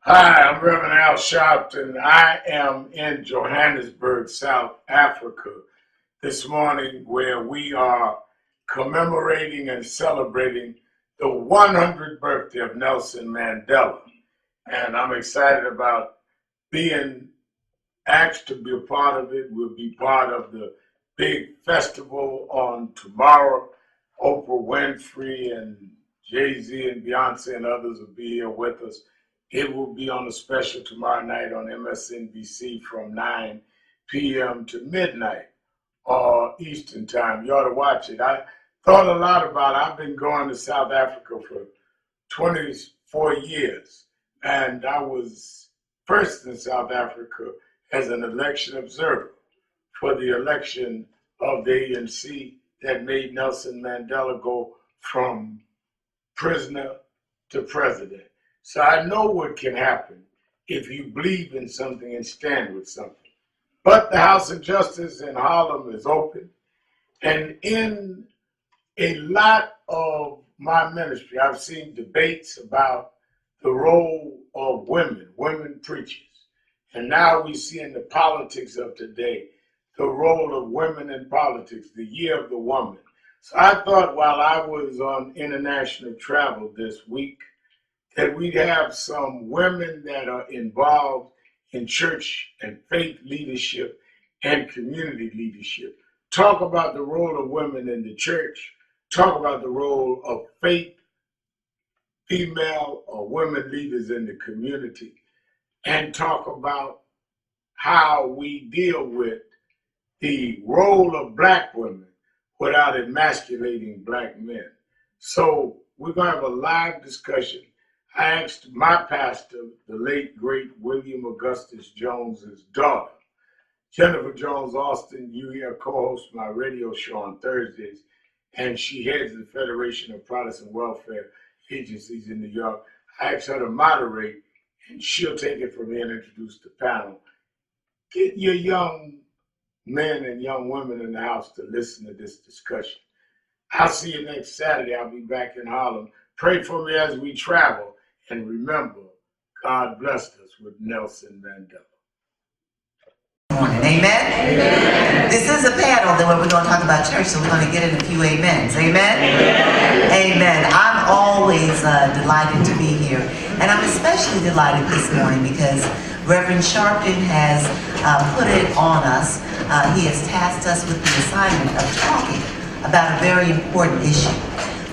Hi, I'm Reverend Al Sharpton. I am in Johannesburg, South Africa this morning, where we are commemorating and celebrating the 100th birthday of Nelson Mandela. And I'm excited about being asked to be a part of it. We'll be part of the big festival on tomorrow. Oprah Winfrey and Jay-Z and Beyonce and others will be here with us. It will be on a special tomorrow night on MSNBC from 9 p.m. to midnight Eastern time. You ought to watch it. I thought a lot about it. I've been going to South Africa for 24 years, and I was first in South Africa as an election observer for the election of the ANC that made Nelson Mandela go from prisoner to president. So I know what can happen if you believe in something and stand with something. But the House of Justice in Harlem is open. And in a lot of my ministry, I've seen debates about the role of women preachers. And now we see in the politics of today, the role of women in politics, the year of the woman. So I thought while I was on international travel this week, that we'd have some women that are involved in church and faith leadership and community leadership. Talk about the role of women in the church, talk about the role of faith, female or women leaders in the community, and talk about how we deal with the role of Black women without emasculating Black men. So we're going to have a live discussion. I asked my pastor, the late, great William Augustus Jones's daughter, Jennifer Jones Austin. You hear co-host my radio show on Thursdays, and she heads the Federation of Protestant Welfare Agencies in New York. I asked her to moderate, and she'll take it from here and introduce the panel. Get your young men and young women in the house to listen to this discussion. I'll see you next Saturday. I'll be back in Harlem. Pray for me as we travel. And remember, God blessed us with Nelson Mandela. Amen? Amen. This is a panel that we're going to talk about church, so we're going to get in a few amens. Amen? Amen. I'm always delighted to be here. And I'm especially delighted this morning because Reverend Sharpton has put it on us. He has tasked us with the assignment of talking about a very important issue,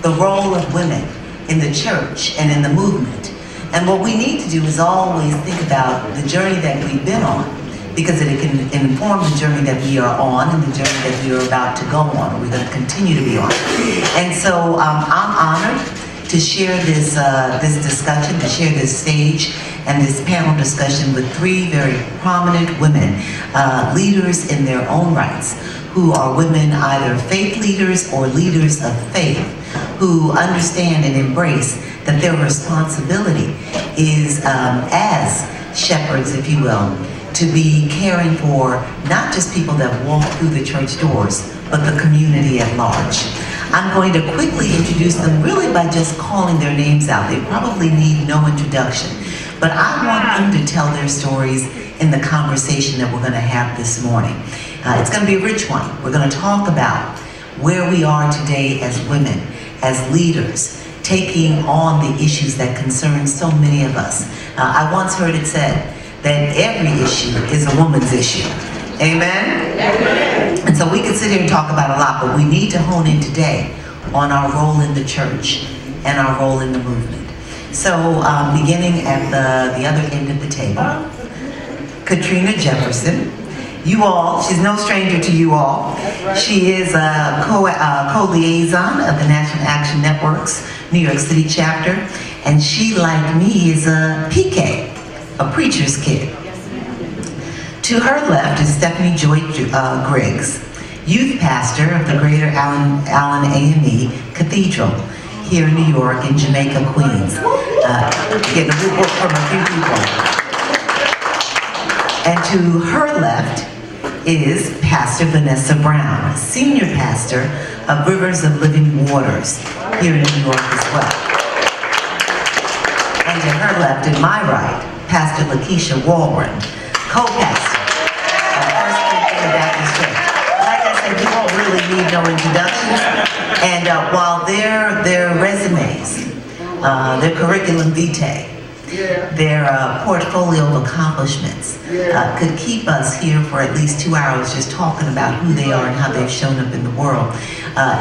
the role of women in the church and in the movement. And what we need to do is always think about the journey that we've been on, because it can inform the journey that we are on and the journey that we are about to go on, or we're going to continue to be on. And so I'm honored to share this discussion, to share this stage and this panel discussion with three very prominent women, leaders in their own rights, who are women either faith leaders or leaders of faith, who understand and embrace that their responsibility is as shepherds, if you will, to be caring for not just people that walk through the church doors, but the community at large. I'm going to quickly introduce them really by just calling their names out. They probably need no introduction, but I want them to tell their stories in the conversation that we're going to have this morning. It's going to be a rich one. We're going to talk about where we are today as women, as leaders, taking on the issues that concern so many of us. I once heard it said that every issue is a woman's issue. Amen? Amen? And so we can sit here and talk about a lot, but we need to hone in today on our role in the church and our role in the movement. So beginning at the other end of the table, Katrina Jefferson. You all, she's no stranger to you all. She is a co-liaison of the National Action Network's New York City chapter, and she, like me, is a PK, a preacher's kid. To her left is Stephanie Joy Griggs, youth pastor of the Greater Allen AME Cathedral here in New York in Jamaica, Queens. Getting a report from a few people. And to her left is Pastor Vanessa Brown, senior pastor of Rivers of Living Waters here in New York as well. And Standing to her left and my right, Pastor Lakeisha Walren, co-pastor of First Trinity Baptist Church. Like I said, you won't really need no introductions. And while their resumes, their curriculum vitae, their portfolio of accomplishments could keep us here for at least 2 hours just talking about who they are and how they've shown up in the world.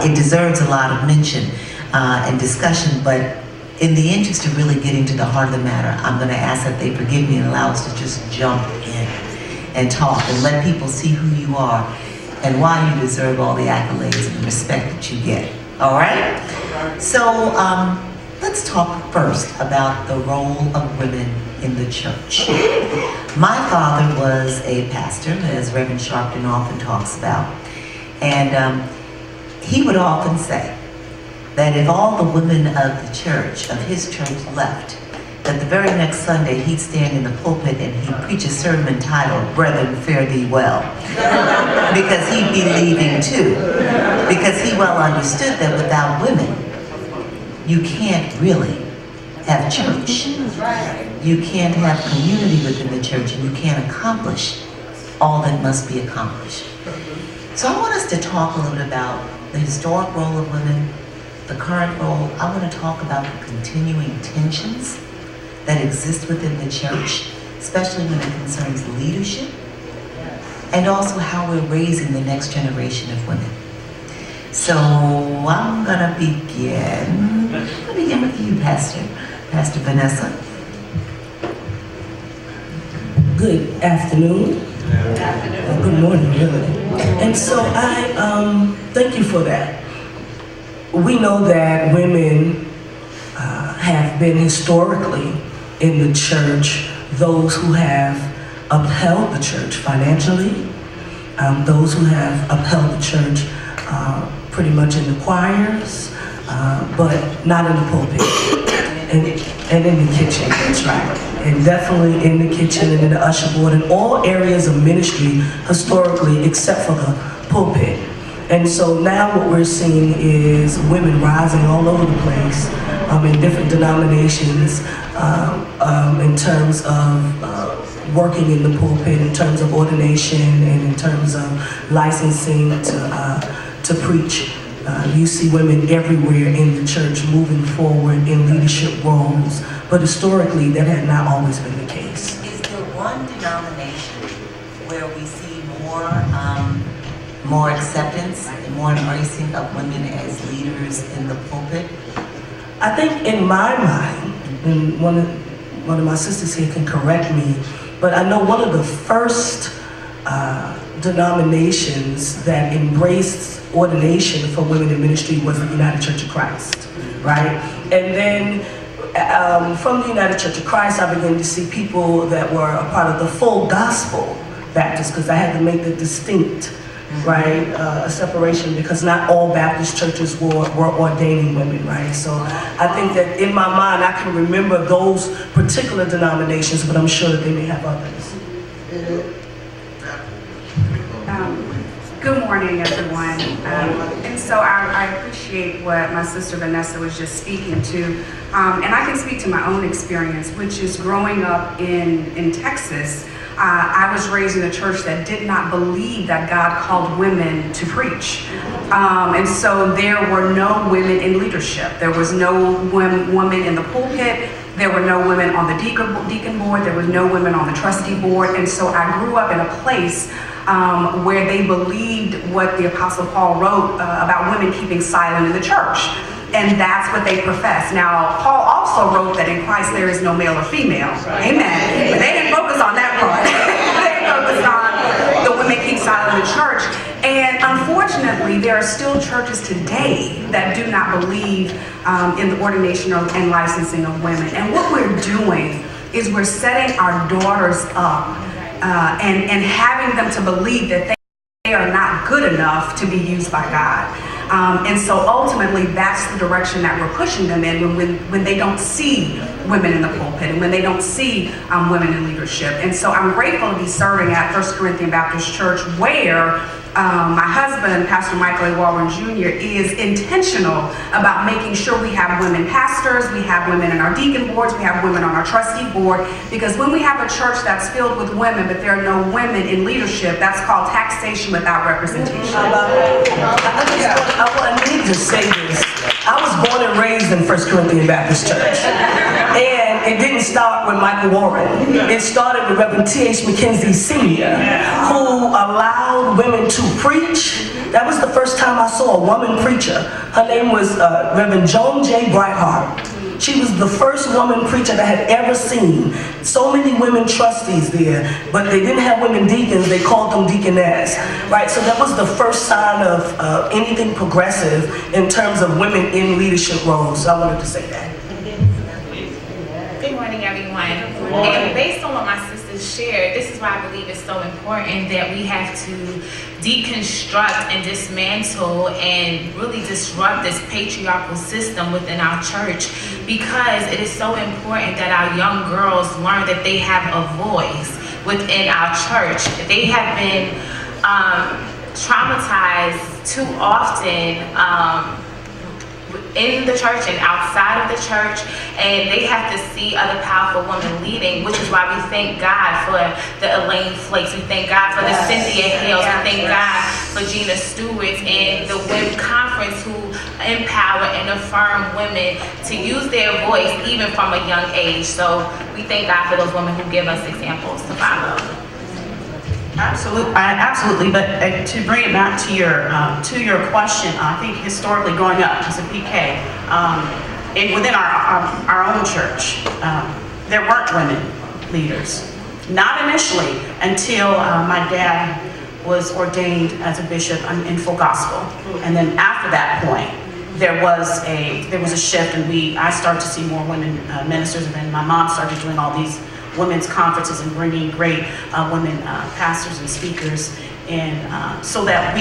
It deserves a lot of mention and discussion, but in the interest of really getting to the heart of the matter, I'm going to ask that they forgive me and allow us to just jump in and talk and let people see who you are and why you deserve all the accolades and the respect that you get. All right? So, let's talk first about the role of women in the church. My father was a pastor, as Reverend Sharpton often talks about, and he would often say that if all the women of the church, of his church, left, that the very next Sunday he'd stand in the pulpit and he'd preach a sermon entitled, "Brethren, fare thee well," because he'd be leaving too, because he well understood that without women, you can't really have church. You can't have community within the church, and you can't accomplish all that must be accomplished. So I want us to talk a little bit about the historic role of women, the current role. I want to talk about the continuing tensions that exist within the church, especially when it concerns leadership, and also how we're raising the next generation of women. So I'm gonna begin. I'll begin with you, Pastor Vanessa. Good afternoon. Good morning, really. And so I thank you for that. We know that women have been historically in the church those who have upheld the church financially, those who have upheld the church pretty much in the choirs, but not in the pulpit, and in the kitchen, that's right. And definitely in the kitchen and in the usher board and all areas of ministry historically except for the pulpit. And so now what we're seeing is women rising all over the place in different denominations in terms of working in the pulpit, in terms of ordination, and in terms of licensing to preach. You see women everywhere in the church moving forward in leadership roles, but historically that had not always been the case. Is there one denomination where we see more acceptance and more embracing of women as leaders in the pulpit? I think in my mind, and one of my sisters here can correct me, but I know one of the first denominations that embraced ordination for women in ministry was the United Church of Christ, right? And then from the United Church of Christ, I began to see people that were a part of the full gospel Baptist, because I had to make the distinct, right, a separation, because not all Baptist churches were ordaining women, right? So I think that in my mind, I can remember those particular denominations, but I'm sure that they may have others. Good morning, everyone. And so I appreciate what my sister Vanessa was just speaking to. And I can speak to my own experience, which is growing up in Texas. I was raised in a church that did not believe that God called women to preach. And so there were no women in leadership. There was no woman in the pulpit. There were no women on the deacon board. There was no women on the trustee board. And so I grew up in a place where they believed what the Apostle Paul wrote about women keeping silent in the church. And that's what they profess. Now, Paul also wrote that in Christ there is no male or female. Amen. But they didn't focus on that part. They focused on the women keep silent in the church. And unfortunately, there are still churches today that do not believe in the ordination and licensing of women. And what we're doing is we're setting our daughters up and having them to believe that they are not good enough to be used by God. And so ultimately, that's the direction that we're pushing them in when they don't see women in the pulpit and when they don't see women in leadership. And so I'm grateful to be serving at 1 Corinthian Baptist Church, where my husband, Pastor Michael A. Wallen Jr., is intentional about making sure we have women pastors, we have women in our deacon boards, we have women on our trustee board, because when we have a church that's filled with women but there are no women in leadership, that's called taxation without representation. I need to say this. I was born and raised in 1 Corinthian Baptist Church. And it didn't start with Michael Warren. It started with Reverend T.H. McKenzie Sr., who allowed women to preach. That was the first time I saw a woman preacher. Her name was Reverend Joan J. Brightheart. She was the first woman preacher that I had ever seen. So many women trustees there, but they didn't have women deacons, they called them deaconess, right? So that was the first sign of anything progressive in terms of women in leadership roles. So I wanted to say that. Good morning, everyone. And based on what my sisters shared, this is why I believe it's so important that we have to deconstruct and dismantle and really disrupt this patriarchal system within our church, because it is so important that our young girls learn that they have a voice within our church. They have been traumatized too often in the church and outside of the church, and they have to see other powerful women leading, which is why we thank God for the Elaine Flakes, we thank God for the Cynthia Hales, we thank God for Gina Stewart and the Women's Conference, who empower and affirm women to use their voice even from a young age. So we thank God for those women who give us examples to follow. Absolutely. But to bring it back to your question, I think historically, growing up as a PK, within our own church, there weren't women leaders. Not initially, until my dad was ordained as a bishop in full gospel, and then after that point, there was a shift, and I started to see more women ministers, and then my mom started doing all these women's conferences and bringing great women pastors and speakers, and so that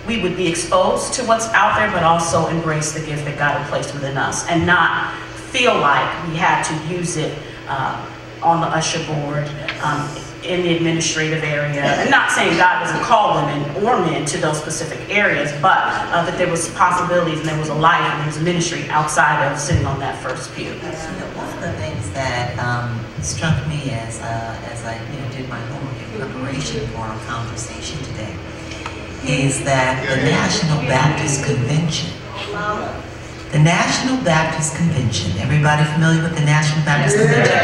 we would be exposed to what's out there, but also embrace the gift that God had placed within us, and not feel like we had to use it on the usher board, in the administrative area. And not saying God doesn't call women or men to those specific areas, but that there was possibilities and there was a life and there was a ministry outside of sitting on that first pew. One of the things that struck me as I did my homework in preparation for our conversation today is that the National Baptist Convention, everybody familiar with the National Baptist Convention?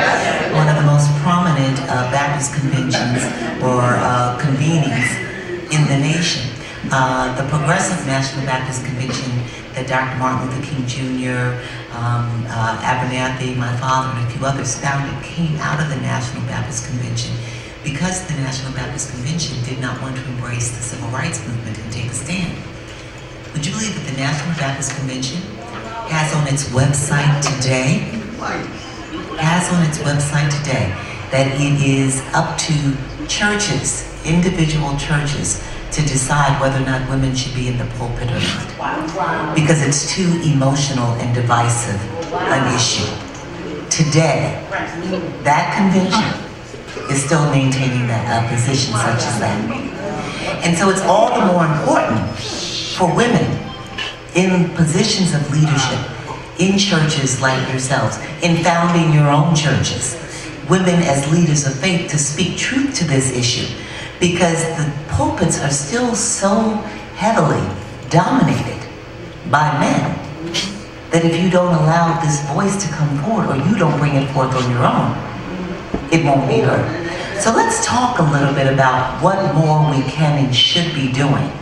One of the most prominent Baptist conventions or convenings in the nation. The Progressive National Baptist Convention that Dr. Martin Luther King Jr., Abernathy, my father, and a few others founded came out of the National Baptist Convention because the National Baptist Convention did not want to embrace the civil rights movement and take a stand. Would you believe that the National Baptist Convention has on its website today that it is up to churches, individual churches, to decide whether or not women should be in the pulpit or not. Because it's too emotional and divisive an issue. Today, that convention is still maintaining that position such as that. And so it's all the more important for women in positions of leadership, in churches like yourselves, in founding your own churches, women as leaders of faith, to speak truth to this issue, because the pulpits are still so heavily dominated by men that if you don't allow this voice to come forward, or you don't bring it forth on your own, it won't be heard. So let's talk a little bit about what more we can and should be doing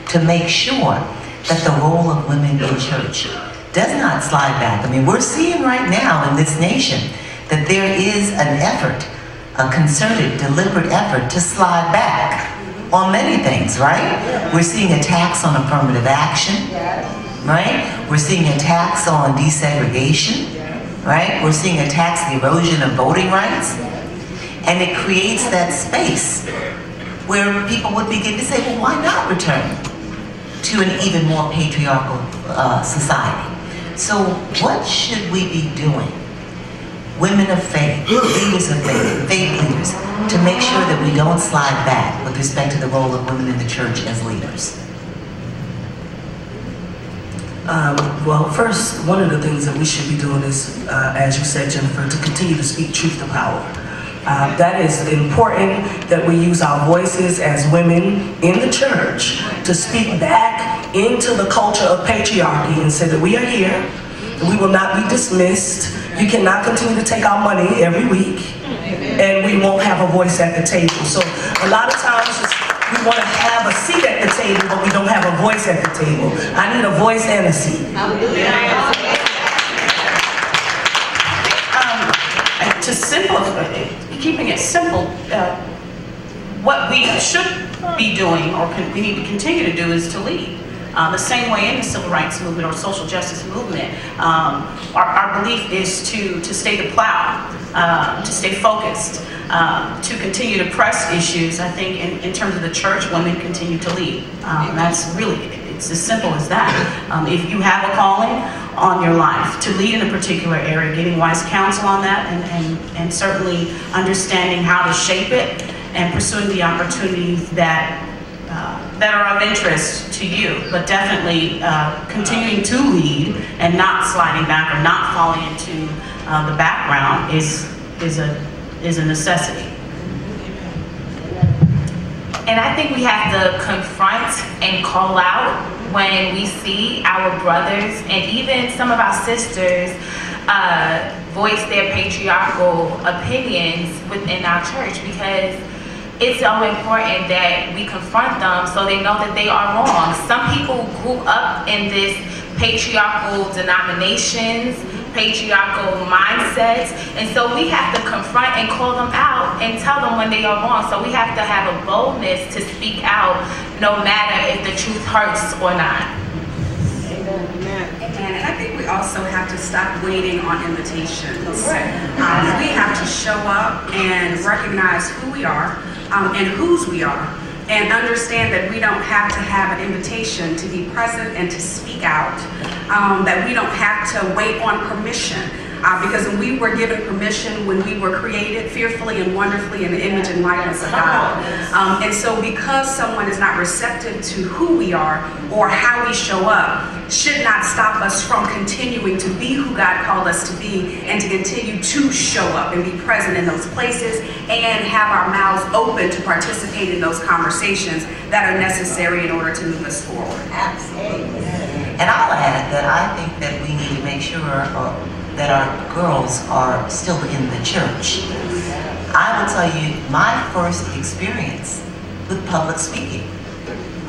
to make sure that the role of women in church does not slide back. I mean, we're seeing right now in this nation that there is an effort, a concerted, deliberate effort to slide back on many things, right? We're seeing attacks on affirmative action, right? We're seeing attacks on desegregation, right? We're seeing attacks on the erosion of voting rights. And it creates that space where people would begin to say, well, why not return to an even more patriarchal society? So what should we be doing women of faith, leaders of faith, faith leaders, to make sure that we don't slide back with respect to the role of women in the church as leaders? Well, first, one of the things that we should be doing is, as you said, Jennifer, to continue to speak truth to power. That is important that we use our voices as women in the church to speak back into the culture of patriarchy and say that we are here, we will not be dismissed, you cannot continue to take our money every week, and we won't have a voice at the table. So a lot of times we want to have a seat at the table, but we don't have a voice at the table. I need a voice and a seat. To simplify, keeping it simple, what we should be doing, or we need to continue to do, is to lead. The same way in the civil rights movement or social justice movement, our belief is to stay the plow, to stay focused, to continue to press issues. I think in terms of the church, women continue to lead. That's really, it's as simple as that. If you have a calling on your life to lead in a particular area, getting wise counsel on that, and certainly understanding how to shape it and pursuing the opportunities that are of interest to you, but definitely continuing to lead and not sliding back or not falling into the background is a necessity. And I think we have to confront and call out when we see our brothers and even some of our sisters voice their patriarchal opinions within our church, because it's so important that we confront them so they know that they are wrong. Some people grew up in this patriarchal denominations, patriarchal mindsets, and so we have to confront and call them out and tell them when they are wrong. So we have to have a boldness to speak out no matter if the truth hurts or not. Amen. And I think we also have to stop waiting on invitations. We have to show up and recognize who we are and whose we are, and understand that we don't have to have an invitation to be present and to speak out, that we don't have to wait on permission. Because when we were given permission, when we were created fearfully and wonderfully in the image and likeness of God. And so because someone is not receptive to who we are or how we show up, should not stop us from continuing to be who God called us to be, and to continue to show up and be present in those places and have our mouths open to participate in those conversations that are necessary in order to move us forward. Absolutely. And I'll add that I think that we need to make sure that our girls are still in the church. I will tell you, my first experience with public speaking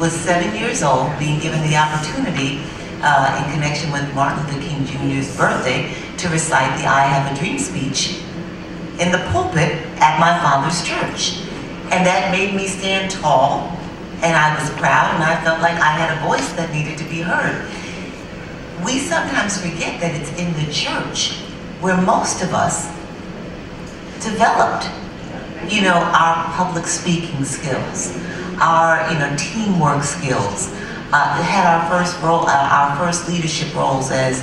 was 7 years old, being given the opportunity in connection with Martin Luther King Jr.'s birthday to recite the I Have a Dream speech in the pulpit at my father's church. And that made me stand tall, and I was proud, and I felt like I had a voice that needed to be heard. We sometimes forget that it's in the church where most of us developed, our public speaking skills, our, teamwork skills, had our first role, our first leadership roles as,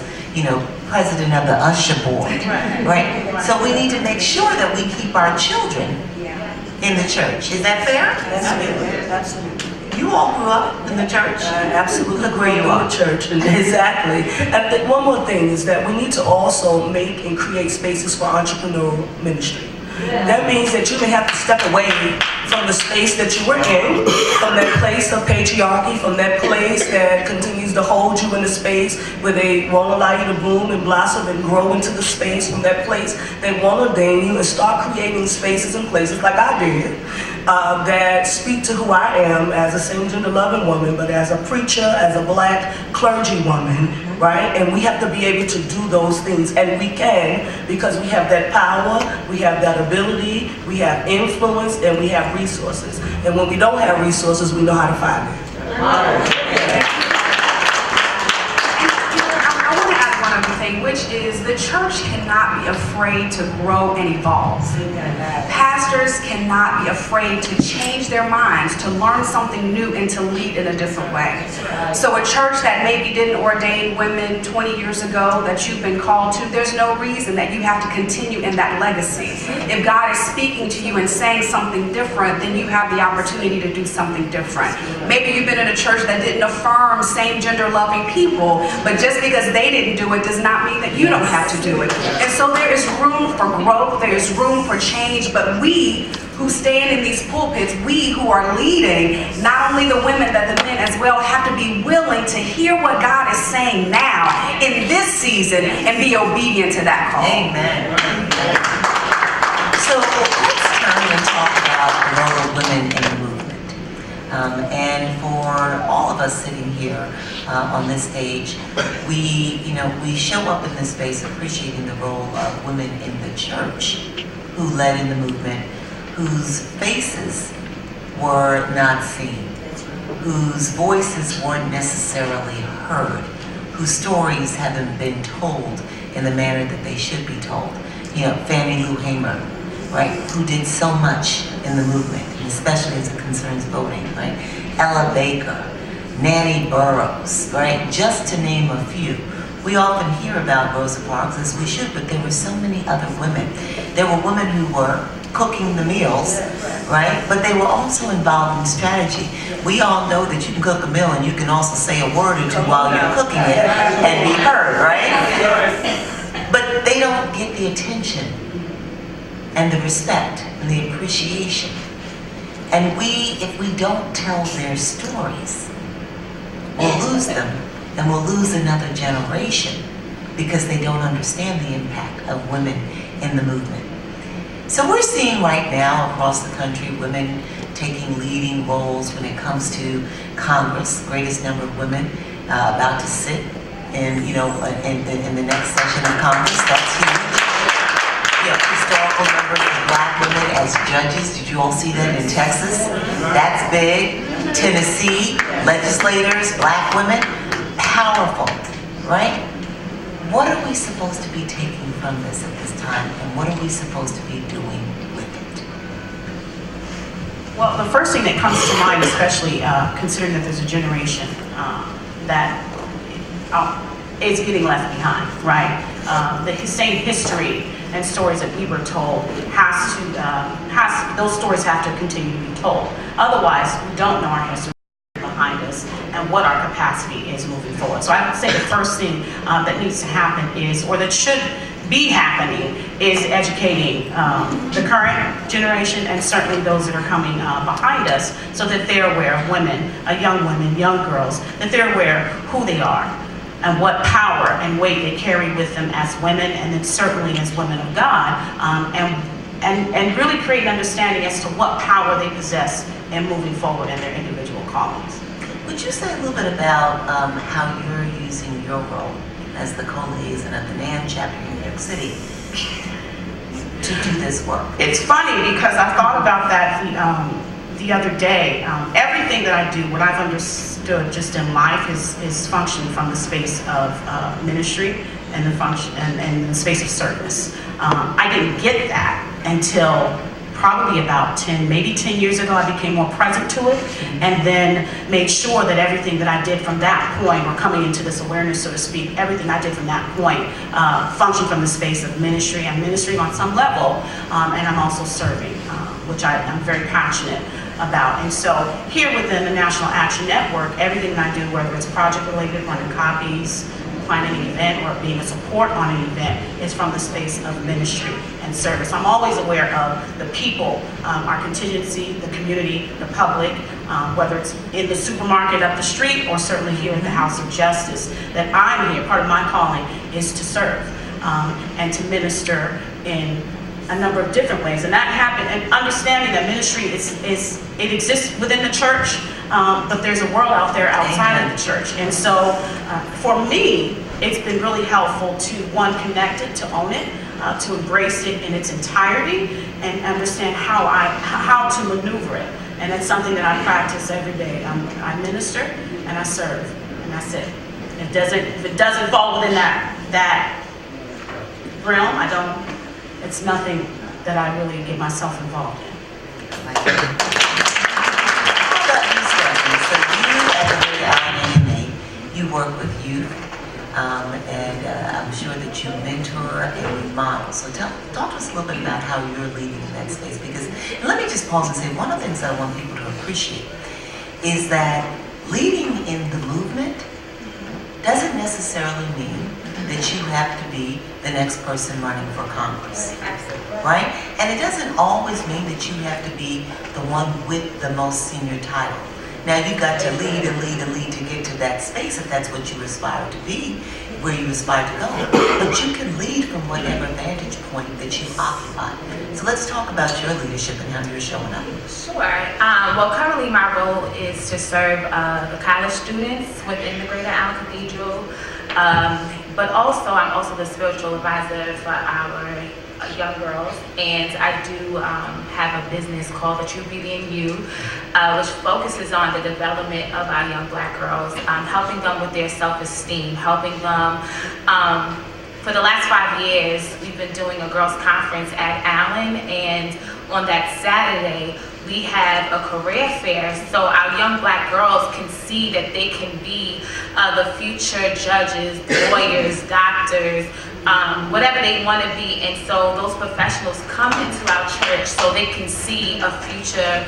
president of the usher board, right? So we need to make sure that we keep our children in the church. Is that fair? Absolutely. You all grew up in the church? Absolutely grew up in the church, exactly. And one more thing is that we need to also make and create spaces for entrepreneurial ministry. That means that you may have to step away from the space that you were in, from that place of patriarchy, from that place that continues to hold you in a space where they won't allow you to bloom and blossom and grow into the space, from that place they won't ordain you, and start creating spaces and places like I did, that speak to who I am as a same-gender loving woman, but as a preacher, as a black clergy woman, right? And we have to be able to do those things, and we can, because we have that power, we have that ability, we have influence, and we have resources. And when we don't have resources, we know how to find it. I want to add one other thing, which is the church cannot be afraid to grow and evolve. pastors cannot be afraid to change their minds, to learn something new, and to lead in a different way. So a church that maybe didn't ordain women 20 years ago that you've been called to, there's no reason that you have to continue in that legacy. If God is speaking to you and saying something different, then you have the opportunity to do something different. Maybe you've been in a church that didn't affirm same-gender loving people, but just because they didn't do it does not mean that you don't have to do it. And so there is room for growth, there is room for change, but we who stand in these pulpits, we who are leading, not only the women but the men as well, have to be willing to hear what God is saying now in this season and be obedient to that call. Amen. So let's turn and talk about the role of women in the movement. And for all of us sitting here on this stage, we show up in this space appreciating the role of women in the church who led in the movement, whose faces were not seen, whose voices weren't necessarily heard, whose stories haven't been told in the manner that they should be told. Fannie Lou Hamer, right, who did so much in the movement, and especially as it concerns voting, right? Ella Baker, Nanny Burroughs, right, just to name a few. We often hear about Rosa Parks, as we should, but there were so many other women. There were women who were cooking the meals, right? But they were also involved in strategy. We all know that you can cook a meal and you can also say a word or two while you're cooking it and be heard, right? But they don't get the attention and the respect and the appreciation. And if we don't tell their stories, we'll lose them, and we'll lose another generation because they don't understand the impact of women in the movement. So we're seeing right now across the country women taking leading roles when it comes to Congress. The greatest number of women about to sit in the next session of Congress. That's huge. Historical numbers of Black women as judges. Did you all see that in Texas? That's big. Tennessee, legislators, Black women. Powerful, right? What are we supposed to be taking from this at this time, and what are we supposed to be doing with it? Well, the first thing that comes to mind, especially considering that there's a generation that is getting left behind, right? The same history and stories that we were told those stories have to continue to be told. Otherwise, we don't know our history behind us and what our capacity is moving forward. So I would say the first thing that needs to happen is, or that should be happening, is educating the current generation and certainly those that are coming behind us, so that they're aware of young girls, that they're aware who they are and what power and weight they carry with them as women, and then certainly as women of God, and really create an understanding as to what power they possess in moving forward in their individual callings. Would you say a little bit about how you're using your role as the co-liaison of the NAN chapter in New York City to do this work? It's funny because I thought about that the other day. Everything that I do, what I've understood just in life is functioning from the space of ministry and the space of service. I didn't get that until probably about 10 years ago. I became more present to it, and then made sure that everything that I did from that point, or coming into this awareness, so to speak, everything I did from that point functioned from the space of ministry. I'm ministering on some level, and I'm also serving, which I'm very passionate about. And so here within the National Action Network, everything that I do, whether it's project related, running copies, planning an event, or being a support on an event, is from the space of ministry and service. I'm always aware of the people, our contingency, the community, the public, whether it's in the supermarket up the street or certainly here at the House of Justice, that I'm here. Part of my calling is to serve and to minister in a number of different ways. And that happened, and understanding that ministry it exists within the church, but there's a world out there outside of the church. And so for me, it's been really helpful to, one, connect it, to own it, to embrace it in its entirety, and understand how to maneuver it. And it's something that I practice every day. I minister and I serve, and that's it. If it doesn't fall within that realm, it's nothing that I really get myself involved in. How about you, Stephanie? So you at the Greater Allen AMA, you work with youth, and I'm sure that you mentor and you model. So talk to us a little bit about how you're leading in that space. Because, and let me just pause and say, one of the things that I want people to appreciate is that leading in the movement doesn't necessarily mean that you have to be the next person running for Congress, right? And it doesn't always mean that you have to be the one with the most senior title. Now you got to lead and lead and lead to get to that space if that's what you aspire to be, where you aspire to go. But you can lead from whatever vantage point that you occupy. So let's talk about your leadership and how you're showing up. Sure. Well, currently my role is to serve the college students within the Greater Allen Cathedral, but also I'm also the spiritual advisor for our young girls, and I do have a business called The True Beauty in You, which focuses on the development of our young black girls, helping them with their self-esteem, helping them. For the last 5 years, we've been doing a girls' conference at Allen, and on that Saturday, we have a career fair so our young black girls can see that they can be the future judges, lawyers, doctors, whatever they want to be. And so those professionals come into our church so they can see a future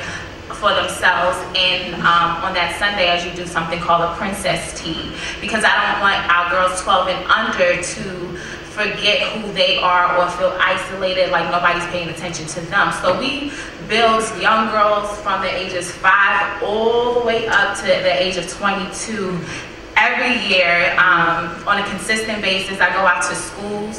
for themselves. And on that Sunday, as you do something called a princess tea, because I don't want our girls 12 and under to forget who they are or feel isolated, like nobody's paying attention to them. So we build young girls from the ages 5 all the way up to the age of 22 every year on a consistent basis. I go out to schools,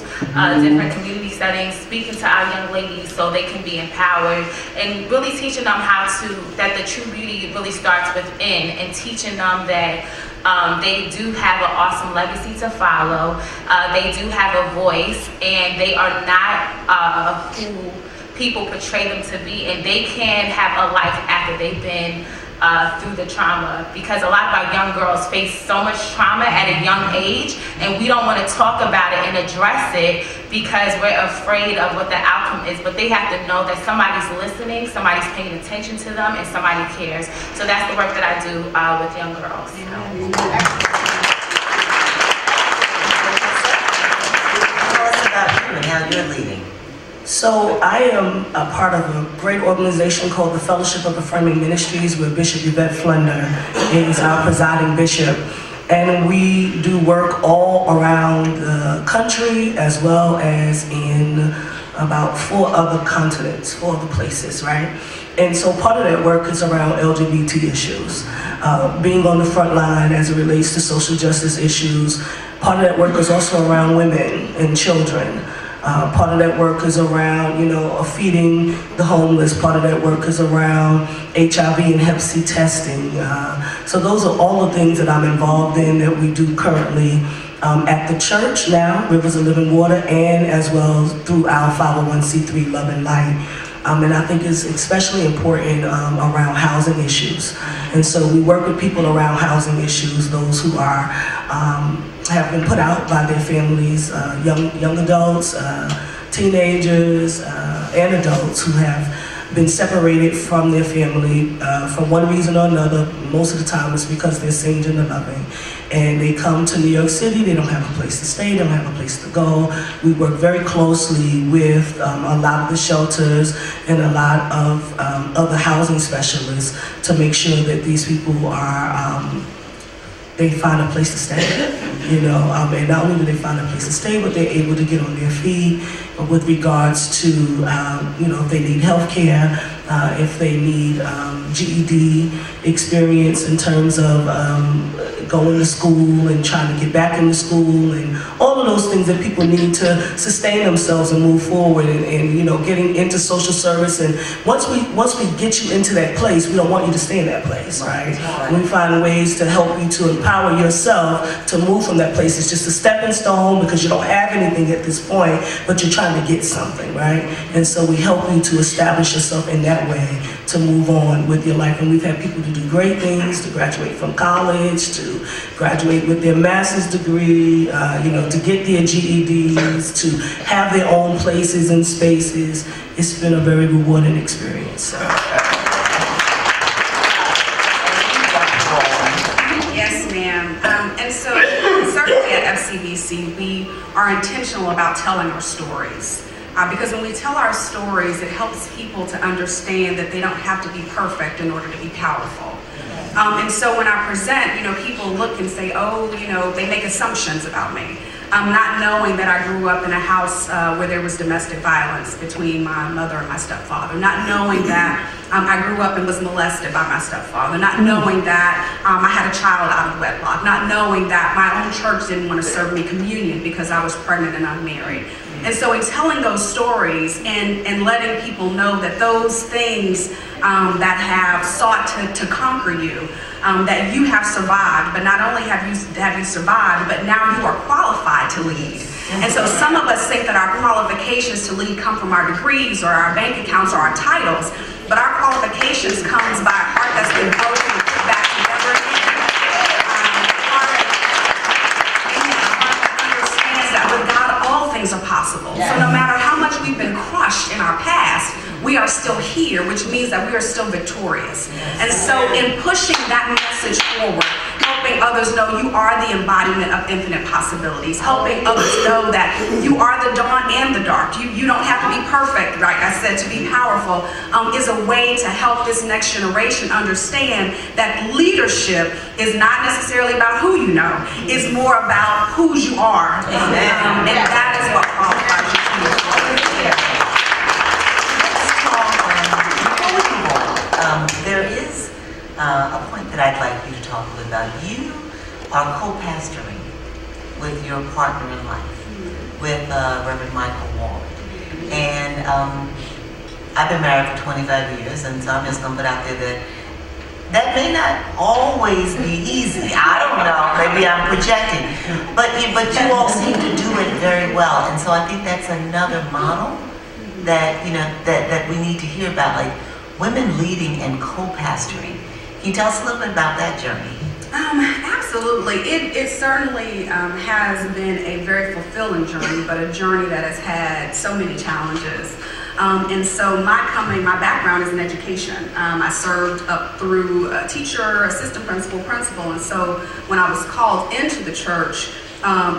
different community settings, speaking to our young ladies so they can be empowered, and really teaching them that the true beauty really starts within, and teaching them that they do have an awesome legacy to follow. They do have a voice, and they are not who people portray them to be, and they can have a life after they've been through the trauma, because a lot of our young girls face so much trauma at a young age, and we don't want to talk about it and address it because we're afraid of what the outcome is. But they have to know that somebody's listening, somebody's paying attention to them, and somebody cares. So that's the work that I do with young girls. Tell us about you and how you're leading. So I am a part of a great organization called the Fellowship of Affirming Ministries, where Bishop Yvette Flunder is our presiding bishop. And we do work all around the country as well as in about 4 other continents, 4 other places, right? And so part of that work is around LGBT issues, being on the front line as it relates to social justice issues. Part of that work is also around women and children. Part of that work is around, feeding the homeless. Part of that work is around HIV and Hep C testing. So those are all the things that I'm involved in that we do currently at the church now, Rivers of Living Water, and as well as through our 501c3 Love and Light. And I think it's especially important around housing issues. And so we work with people around housing issues, those who are have been put out by their families, young adults, teenagers, and adults who have been separated from their family for one reason or another. Most of the time it's because they're single and loving. And they come to New York City, they don't have a place to stay, they don't have a place to go. We work very closely with a lot of the shelters and a lot of other housing specialists to make sure that these people are, they find a place to stay, and not only do they find a place to stay, but they're able to get on their feet with regards to, if they need health care, if they need GED experience in terms of going to school and trying to get back into school, and all of those things that people need to sustain themselves and move forward, and getting into social service. And once we get you into that place, we don't want you to stay in that place, right? We find ways to help you to empower yourself to move from that place. It's just a stepping stone because you don't have anything at this point, but you're trying to get something, right? And so we help you to establish yourself in that way to move on with your life. And we've had people to do great things, to graduate from college, to graduate with their master's degree, to get their GEDs, to have their own places and spaces. It's been a very rewarding experience. Yes, ma'am. And so certainly at FCBC, we are intentional about telling our stories. Because when we tell our stories, it helps people to understand that they don't have to be perfect in order to be powerful. And so when I present, people look and say, oh, they make assumptions about me. Not knowing that I grew up in a house where there was domestic violence between my mother and my stepfather. Not knowing that I grew up and was molested by my stepfather. Not knowing that I had a child out of wedlock. Not knowing that my own church didn't want to serve me communion because I was pregnant and unmarried. And so in telling those stories and letting people know that those things that have sought to conquer you, that you have survived, but not only have you survived, but now you are qualified to lead. And so some of us think that our qualifications to lead come from our degrees or our bank accounts or our titles, but our qualifications comes by a heart that's been broken and put back together again. With God, all things are possible. So no matter how much we've been crushed in our past, we are still here, which means that we are still victorious. And so in pushing that message forward, helping others know you are the embodiment of infinite possibilities, helping others know that you are the dawn and the dark. You don't have to be perfect, like I said, to be powerful, is a way to help this next generation understand that leadership is not necessarily about who you know, it's more about whose you are. And that is what qualifies you to be a leader. There is a point that I'd like you to talk a little about. You are co-pastoring with your partner in life, with Reverend Michael Ward. And I've been married for 25 years, and so I'm just going to put out there that may not always be easy. I don't know, maybe I'm projecting. But you all seem to do it very well. And so I think that's another model that, that we need to hear about, like women leading and co-pastoring. Can you tell us a little bit about that journey? Absolutely. It certainly has been a very fulfilling journey, but a journey that has had so many challenges. And so my background is in education. I served up through teacher, assistant principal, and so when I was called into the church,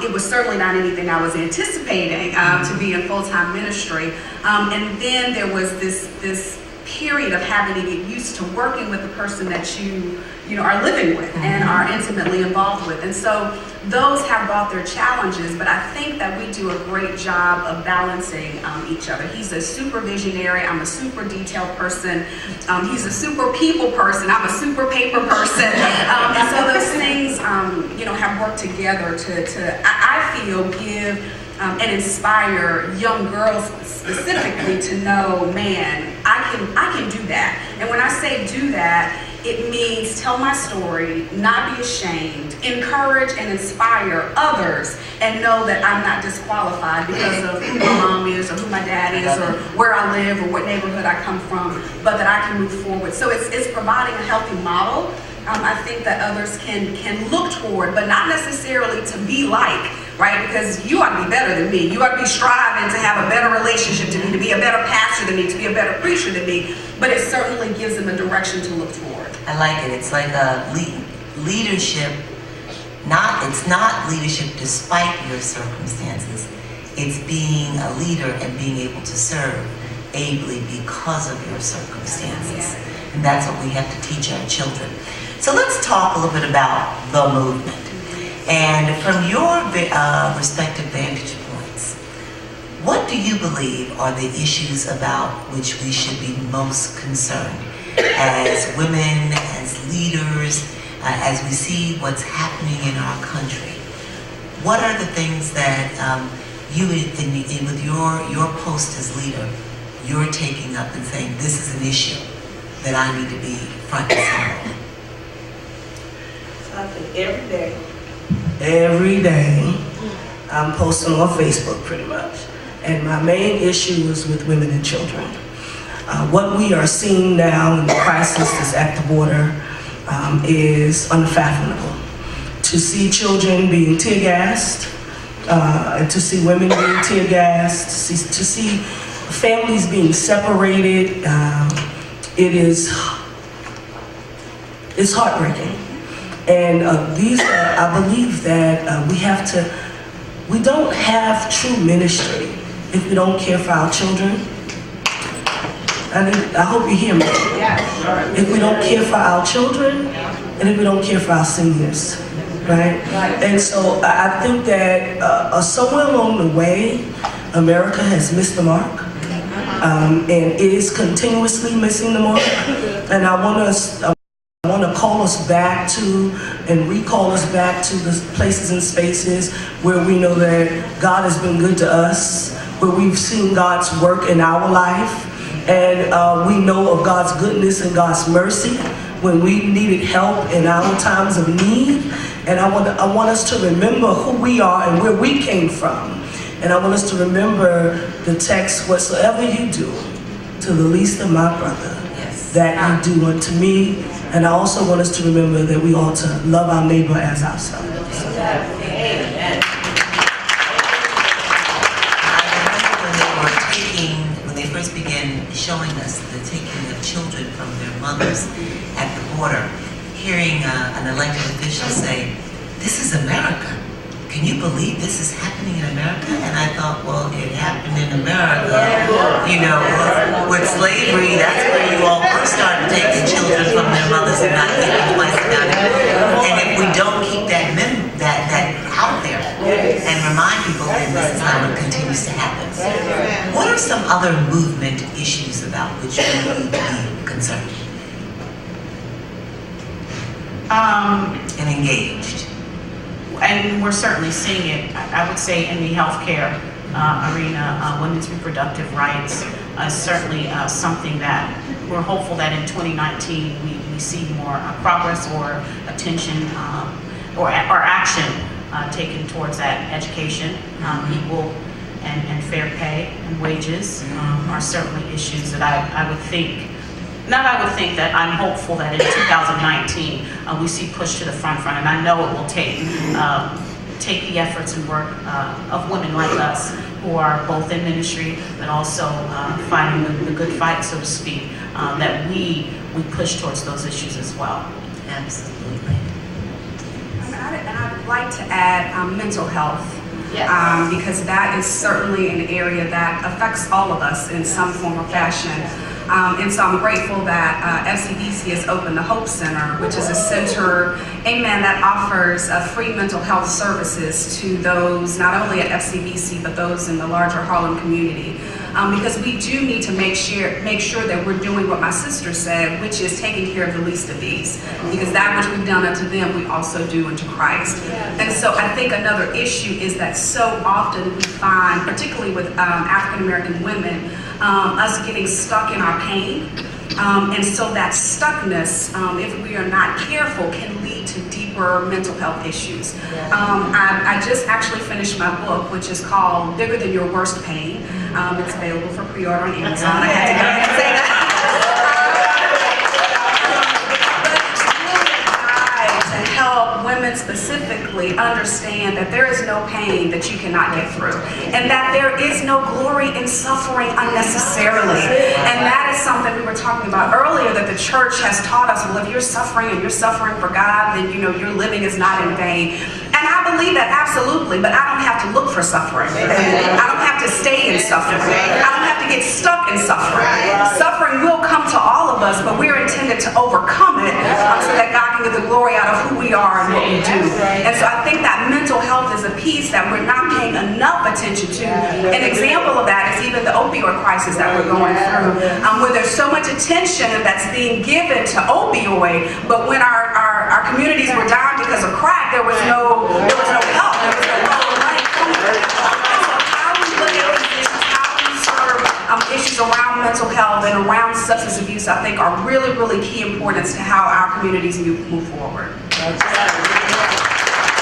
it was certainly not anything I was anticipating to be in full-time ministry. And then there was this period of having to get used to working with the person that you are living with and are intimately involved with. And so those have brought their challenges, but I think that we do a great job of balancing each other. He's a super visionary, I'm a super detailed person. He's a super people person, I'm a super paper person. And so those things have worked together to I feel, give and inspire young girls specifically to know, man, I can do that. And when I say do that, it means tell my story, not be ashamed, encourage and inspire others, and know that I'm not disqualified because of who my mom is or who my dad is or where I live or what neighborhood I come from, but that I can move forward. So it's providing a healthy model. I think that others can look toward, but not necessarily to be like, right? Because you ought to be better than me. You ought to be striving to have a better relationship to me, to be a better pastor than me, to be a better preacher than me. But it certainly gives them a direction to look toward. I like it. It's like a leadership. It's not leadership despite your circumstances. It's being a leader and being able to serve ably because of your circumstances. And that's what we have to teach our children. So let's talk a little bit about the movement. And from your respective vantage points, what do you believe are the issues about which we should be most concerned as women, as leaders, as we see what's happening in our country? What are the things that you, with your post as leader, you're taking up and saying, this is an issue that I need to be front and center? So I think every day, I'm posting on Facebook pretty much. And my main issue is with women and children. What we are seeing now in the crisis that's at the border is unfathomable. To see children being tear gassed, and to see women being tear gassed, to see families being separated. It's heartbreaking. And I believe that we don't have true ministry if we don't care for our children. I hope you hear me. If we don't care for our children, and if we don't care for our seniors, right? And so I think that somewhere along the way, America has missed the mark, and it is continuously missing the mark. And I want to call us back to and recall us back to the places and spaces where we know that God has been good to us, where we've seen God's work in our life. And we know of God's goodness and God's mercy when we needed help in our times of need. And I want us to remember who we are and where we came from. And I want us to remember the text, whatsoever you do to the least of my brother, that you do unto me. And I also want us to remember that we ought to love our neighbor as ourselves. Amen. When they first began showing us the taking of children from their mothers at the border, hearing an elected official say, "This is America. Can you believe this is happening in America?" And I thought, well, it happened in America. You know, with slavery, that's where you all first started taking children from their mothers and not thinking twice about it. And if we don't keep that out there and remind people that this is how it continues to happen. What are some other movement issues about which we need to be concerned and engaged? And we're certainly seeing it, I would say, in the healthcare arena. Women's reproductive rights is certainly something that we're hopeful that in 2019 we see more progress or attention or action taken towards that. Education, equal and fair pay and wages are certainly issues that I would think. That I'm hopeful that in 2019 we see pushed to the front, and I know it will take the efforts and work of women like us who are both in ministry but also fighting the good fight, so to speak, that we push towards those issues as well. Absolutely. And I'd like to add mental health. Because that is certainly an area that affects all of us in some form or fashion. And so I'm grateful that FCBC has opened the Hope Center, which is a center, that offers free mental health services to those not only at FCBC but those in the larger Harlem community. Because we do need to make sure that we're doing what my sister said, which is taking care of the least of these. Because that which we've done unto them, we also do unto Christ. And so I think another issue is that so often we find, particularly with African American women, us getting stuck in our pain. And so that stuckness, if we are not careful, can lead to deeper mental health issues. I just actually finished my book, which is called Bigger Than Your Worst Pain. It's available for pre-order on Amazon. I had to go ahead and say that. To help women specifically understand that there is no pain that you cannot get through, and that there is no glory in suffering unnecessarily. And that is something we were talking about earlier, that the church has taught us, well, if you're suffering and you're suffering for God, then your living is not in vain. And I believe that absolutely, but I don't have to look for suffering. I don't have to stay in suffering. I don't have to get stuck in suffering. Suffering will come to all of us, but we're intended to overcome it so that God can get the glory out of who we are and what we do. And so I think that mental health is a piece that we're not paying enough attention to. An example of that is even the opioid crisis that we're going through, where there's so much attention that's being given to opioid, but when our communities were dying because of crack, there was no help, there was no money coming. And so how we look at these issues, how we serve issues around mental health and around substance abuse, I think are really, really key importance to how our communities move forward.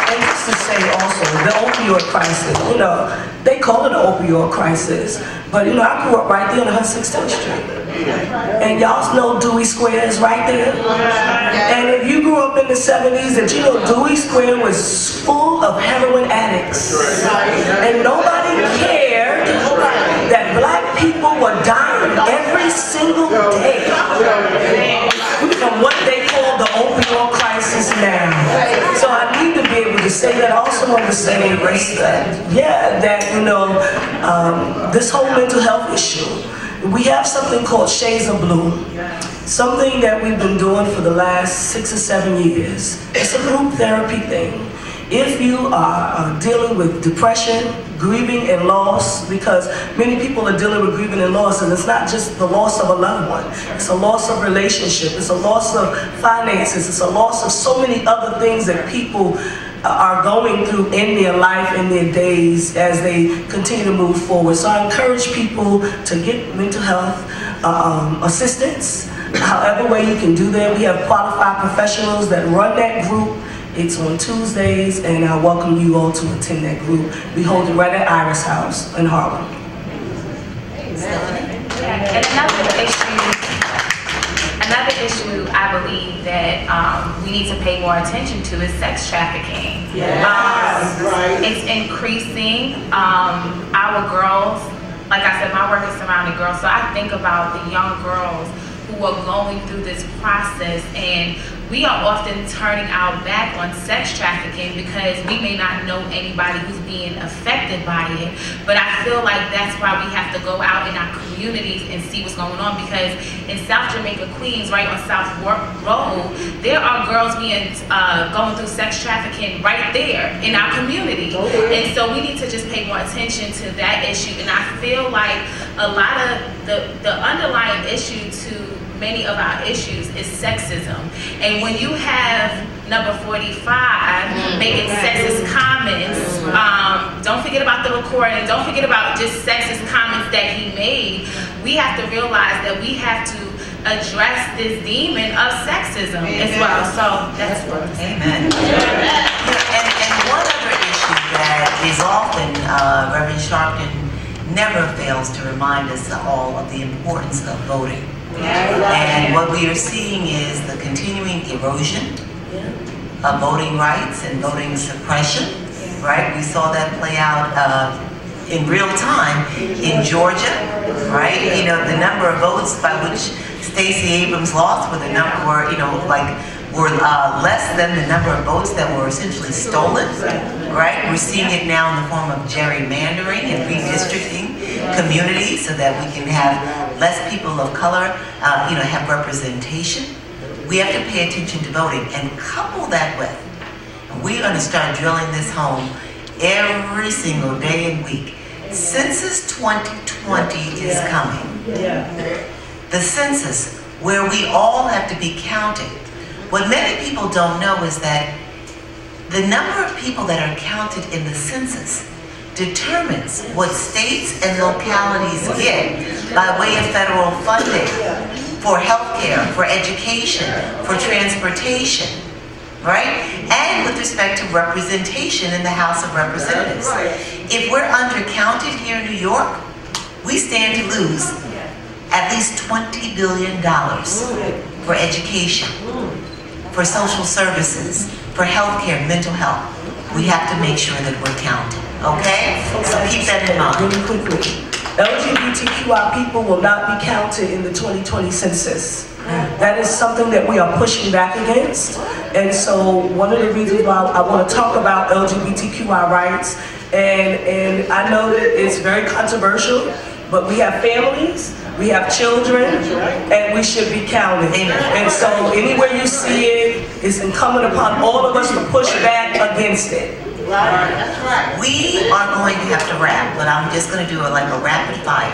And to say also, the opioid crisis, you know, they call it an opioid crisis, but you know, I grew up right there on 116th Street. And y'all know Dewey Square is right there. And if you grew up in the 70s, that you know Dewey Square was full of heroin addicts. And nobody cared that black people were dying every single day from what they call the opioid crisis now. So I need to be able to say that. I also want to say that you know, this whole mental health issue, we have something called Shades of Blue, something that we've been doing for the last 6 or 7 years. It's a group therapy thing. If you are dealing with depression, grieving and loss, because many people are dealing with grieving and loss, and it's not just the loss of a loved one, it's a loss of relationship, it's a loss of finances, it's a loss of so many other things that people are going through in their life, in their days, as they continue to move forward. So I encourage people to get mental health assistance, however way you can do that. We have qualified professionals that run that group. It's on Tuesdays, and I welcome you all to attend that group. We hold it right at Iris House in Harlem. And another issue I believe that we need to pay more attention to is sex trafficking. It's increasing. Our girls, like I said, my work is surrounding girls, so I think about the young girls who are going through this process, and we are often turning our back on sex trafficking because we may not know anybody who's being affected by it. But I feel like that's why we have to go out in our communities and see what's going on, because in South Jamaica, Queens, right on South Road, there are girls being going through sex trafficking right there in our community. And so we need to just pay more attention to that issue. And I feel like a lot of the underlying issue to many of our issues is sexism. And when you have number 45 making sexist comments, don't forget about the recording, don't forget about just sexist comments that he made. We have to realize that we have to address this demon of sexism as well. So that's what I'm saying. Amen. And one other issue that is often, Reverend Sharpton never fails to remind us all of the importance of voting. And what we are seeing is the continuing erosion of voting rights and voting suppression, right? We saw that play out in real time in Georgia, right? You know, the number of votes by which Stacey Abrams lost were were less than the number of votes that were essentially stolen, right? We're seeing it now in the form of gerrymandering and redistricting communities so that we can have less people of color, have representation. We have to pay attention to voting and couple that with, we're going to start drilling this home every single day and week. Census 2020 is coming. The census, where we all have to be counted. What many people don't know is that the number of people that are counted in the census determines what states and localities get by way of federal funding for healthcare, for education, for transportation, right? And with respect to representation in the House of Representatives. If we're undercounted here in New York, we stand to lose at least $20 billion for education, for social services, for healthcare, mental health. We have to make sure that we're counted, okay? So keep that in mind. Really quickly, LGBTQI people will not be counted in the 2020 census. That is something that we are pushing back against. And so one of the reasons why I want to talk about LGBTQI rights, and I know that it's very controversial, but we have families, we have children, and we should be counted. And so anywhere you see it, it's incumbent upon all of us to push back against it. That's right. We are going to have to wrap, but I'm just going to do it like a rapid fire.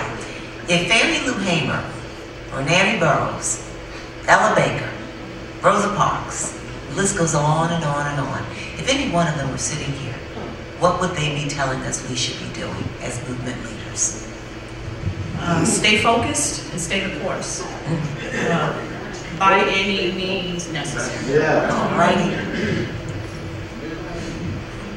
If Fannie Lou Hamer, or Nanny Burroughs, Ella Baker, Rosa Parks, the list goes on and on and on. If any one of them were sitting here, what would they be telling us we should be doing as movement leaders? Stay focused and stay the course. By any means necessary. Alrighty.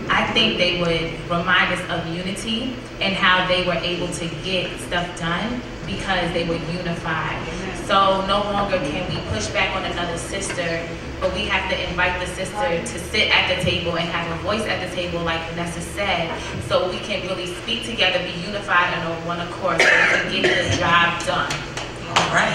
I think they would remind us of unity and how they were able to get stuff done because they were unified. So no longer can we push back on another sister, but we have to invite the sister to sit at the table and have a voice at the table, like Vanessa said, so we can really speak together, be unified and on one accord, so we can get the job done. All right.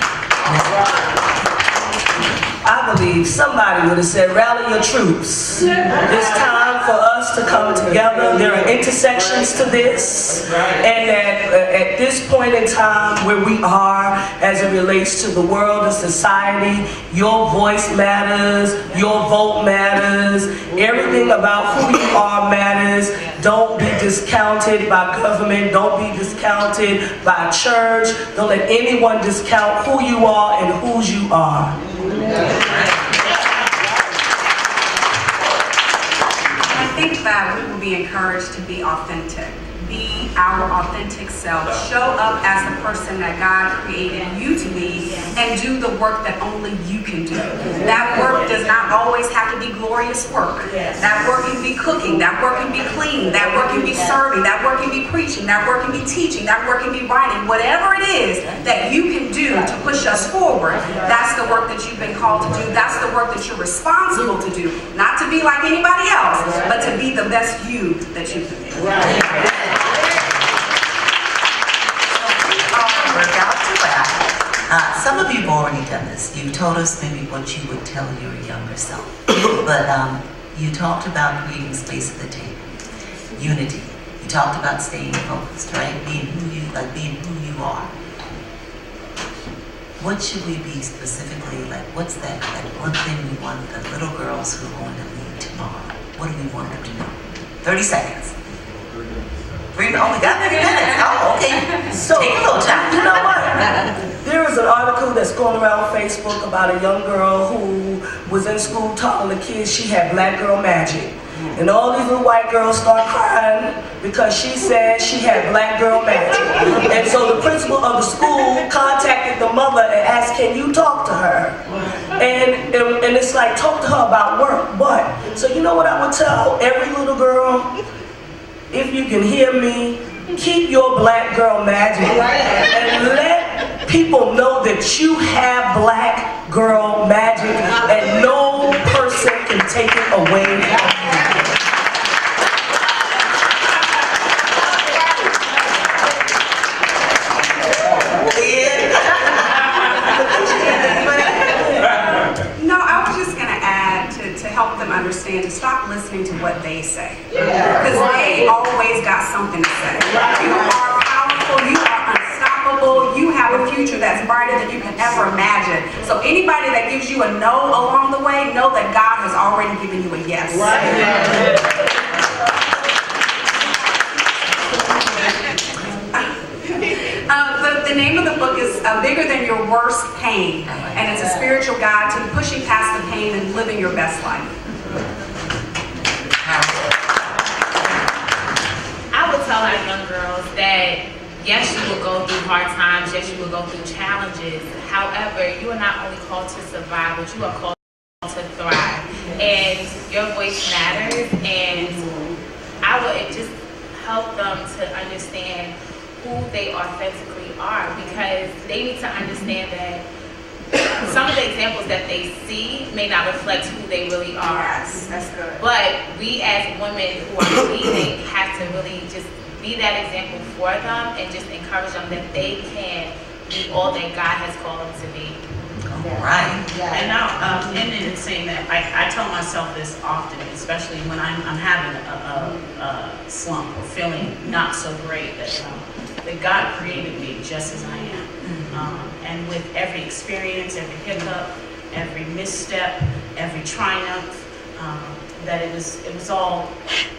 I believe somebody would have said, rally your troops. It's time for us to come together. There are intersections to this. And at this point in time where we are as it relates to the world and society, your voice matters, your vote matters, everything about who you are matters. Don't be discounted by government. Don't be discounted by church. Don't let anyone discount who you are and whose you are. I think that we will be encouraged to be authentic. Be our authentic self. Show up as the person that God created you to be and do the work that only you can do. That work does not always have to be glorious work. That work can be cooking. That work can be cleaning. That work can be serving. That work can be preaching. That work can be teaching. That work can be writing. Whatever it is that you can do to push us forward, that's the work that you've been called to do. That's the work that you're responsible to do. Not to be like anybody else, but to be the best you that you can be. Some of you have already done this. You've told us maybe what you would tell your younger self. But you talked about creating space at the table. Unity. You talked about staying focused, right? Being who you are. What should we be specifically, like what's that one thing we want the little girls who are going to lead tomorrow? What do we want them to know? 30 seconds. We got 30 minutes. Oh, okay. So, take a little time. You know what? There is an article that's going around Facebook about a young girl who was in school telling the kids she had black girl magic. And all these little white girls start crying because she said she had black girl magic. And so the principal of the school contacted the mother and asked, can you talk to her? And it's like, talk to her about work, what? So you know what I would tell every little girl? If you can hear me, keep your black girl magic and let people know that you have black girl magic and no person can take it away from you. No, I was just going to add to help them understand to stop listening to what they say. Because they always got something to say. You are powerful, you are unstoppable, you have a future that's brighter than you can ever imagine. So anybody that gives you a no along the way, know that God has already given you a yes. The name of the book is Bigger Than Your Worst Pain, and it's a spiritual guide to pushing past the pain and living your best life. I would tell our young girls that yes, you will go through hard times, yes, you will go through challenges. However, you are not only called to survive, but you are called to thrive. And your voice matters, and I would just help them to understand who they authentically are, because they need to understand that some of the examples that they see may not reflect who they really are. Yes, that's good. But we as women who are leading have to really just be that example for them and just encourage them that they can be all that God has called them to be. Right. And now, ending in saying that, I tell myself this often, especially when I'm having a slump or feeling not so great, that God created me just as I am. And with every experience, every hiccup, every misstep, every triumph, that it was all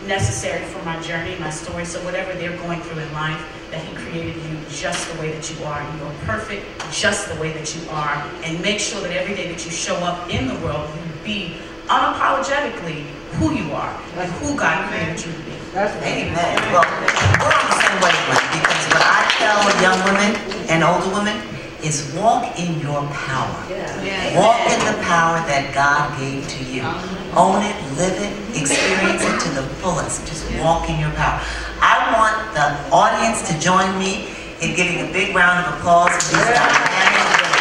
necessary for my journey, my story. So whatever they're going through in life, that He created you just the way that you are. You are perfect just the way that you are. And make sure that every day that you show up in the world, you be unapologetically who you are and who God created you to be. Amen. Well, we're on the same wavelength, because what I tell young women and older women is walk in your power. Walk in the power that God gave to you. Own it, live it, experience it to the fullest. Just walk in your power. I want the audience to join me in giving a big round of applause for these dynamic women.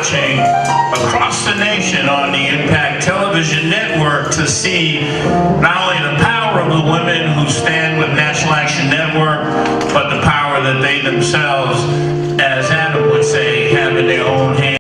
Across the nation on the Impact Television Network to see not only the power of the women who stand with National Action Network, but the power that they themselves, as